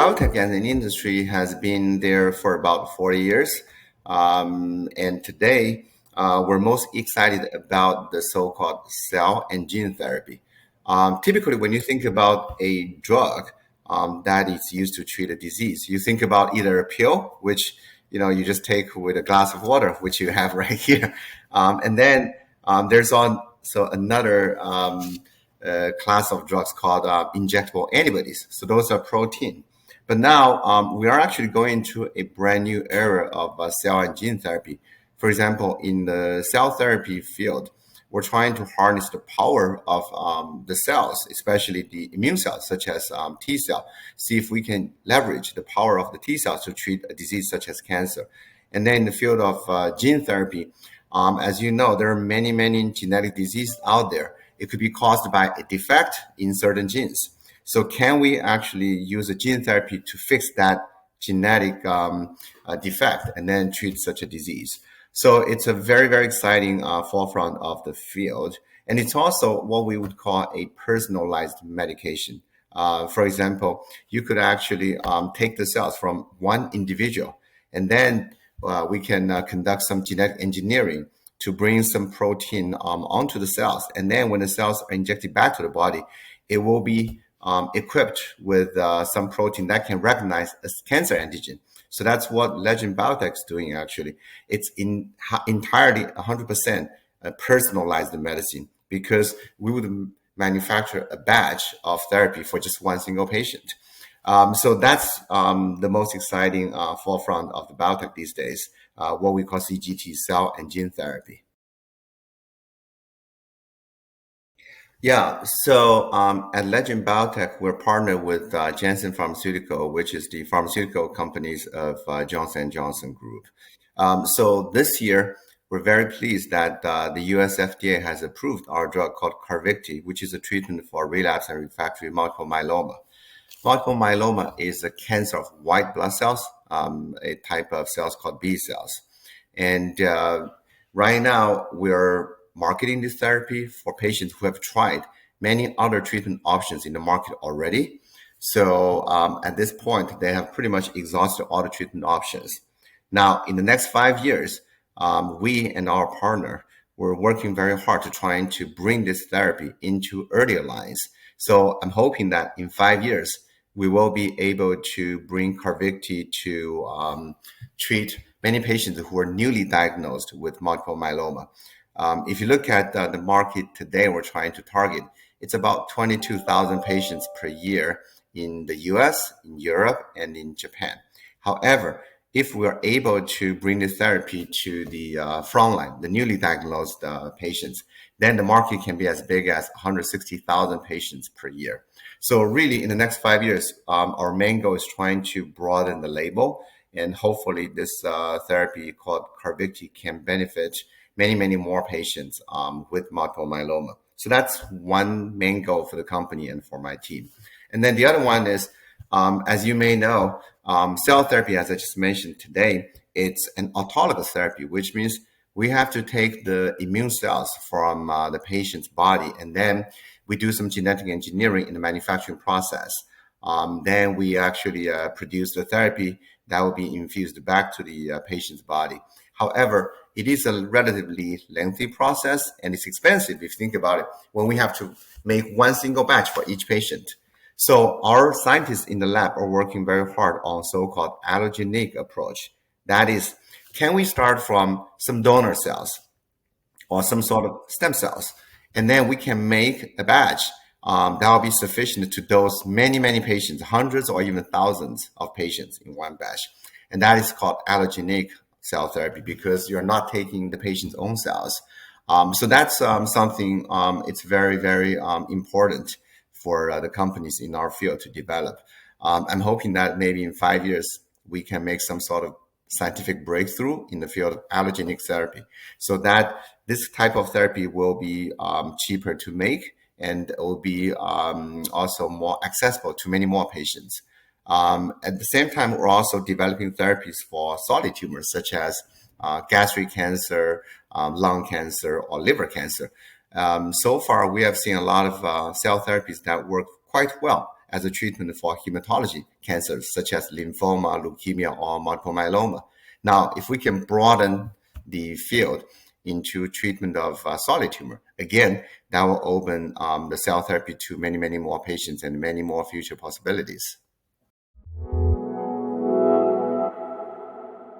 biotech as an industry has been there for about 40 years. And today, we're most excited about the so-called cell and gene therapy. Typically, when you think about a drug that is used to treat a disease, you think about either a pill, which you just take with a glass of water, which you have right here, and then there's also another class of drugs called injectable antibodies. So those are protein. But now we are actually going into a brand new era of cell and gene therapy. For example, in the cell therapy field, we're trying to harness the power of the cells, especially the immune cells, such as T cell, see if we can leverage the power of the T cells to treat a disease such as cancer. And then in the field of gene therapy, as you know, there are many, many genetic diseases out there. It could be caused by a defect in certain genes. So can we actually use a gene therapy to fix that genetic defect and then treat such a disease? So it's a very, very exciting forefront of the field. And it's also what we would call a personalized medication. For example, you could actually take the cells from one individual, and then we can conduct some genetic engineering to bring some protein onto the cells. And then when the cells are injected back to the body, it will be equipped with some protein that can recognize a cancer antigen. So that's what Legend Biotech is doing, actually. It's entirely 100% personalized medicine, because we would manufacture a batch of therapy for just one single patient. So that's the most exciting forefront of the biotech these days, what we call CGT, cell and gene therapy. Yeah, so at Legend Biotech, we're partnered with Janssen Pharmaceutical, which is the pharmaceutical companies of Johnson& Johnson Group. So this year, we're very pleased that the US FDA has approved our drug called Carvykti, which is a treatment for relapse and refractory multiple myeloma. Multiple myeloma is a cancer of white blood cells, a type of cells called B cells. And right now, we're marketing this therapy for patients who have tried many other treatment options in the market already. So at this point, they have pretty much exhausted all the treatment options. Now, in the next 5 years, we and our partner, we're working very hard to trying to bring this therapy into earlier lines. So I'm hoping that in 5 years, we will be able to bring Carvykti to treat many patients who are newly diagnosed with multiple myeloma. If you look at the market today, we're trying to target, it's about 22,000 patients per year in the US, in Europe, and in Japan. However, if we are able to bring this therapy to the frontline, the newly diagnosed patients, then the market can be as big as 160,000 patients per year. So really, in the next 5 years, our main goal is trying to broaden the label, and hopefully this therapy called Carvykti can benefit many, many more patients with multiple myeloma. So that's one main goal for the company and for my team. And then the other one is, as you may know, cell therapy, as I just mentioned today, it's an autologous therapy, which means we have to take the immune cells from the patient's body, and then we do some genetic engineering in the manufacturing process. Then we actually produce the therapy that will be infused back to the patient's body. However, it is a relatively lengthy process, and it's expensive if you think about it, when we have to make one single batch for each patient. So our scientists in the lab are working very hard on so-called allogeneic approach. That is, can we start from some donor cells or some sort of stem cells, and then we can make a batch that will be sufficient to dose many, many patients, hundreds or even thousands of patients in one batch. And that is called allogeneic cell therapy, because you're not taking the patient's own cells. So that's something it's very, very important for the companies in our field to develop. I'm hoping that maybe in 5 years, we can make some sort of scientific breakthrough in the field of allogeneic therapy, so that this type of therapy will be cheaper to make, and it will be also more accessible to many more patients. At the same time, we're also developing therapies for solid tumors, such as gastric cancer, lung cancer, or liver cancer. So far, we have seen a lot of cell therapies that work quite well as a treatment for hematology cancers such as lymphoma, leukemia, or multiple myeloma. Now, if we can broaden the field into treatment of solid tumor, again, that will open the cell therapy to many, many more patients and many more future possibilities.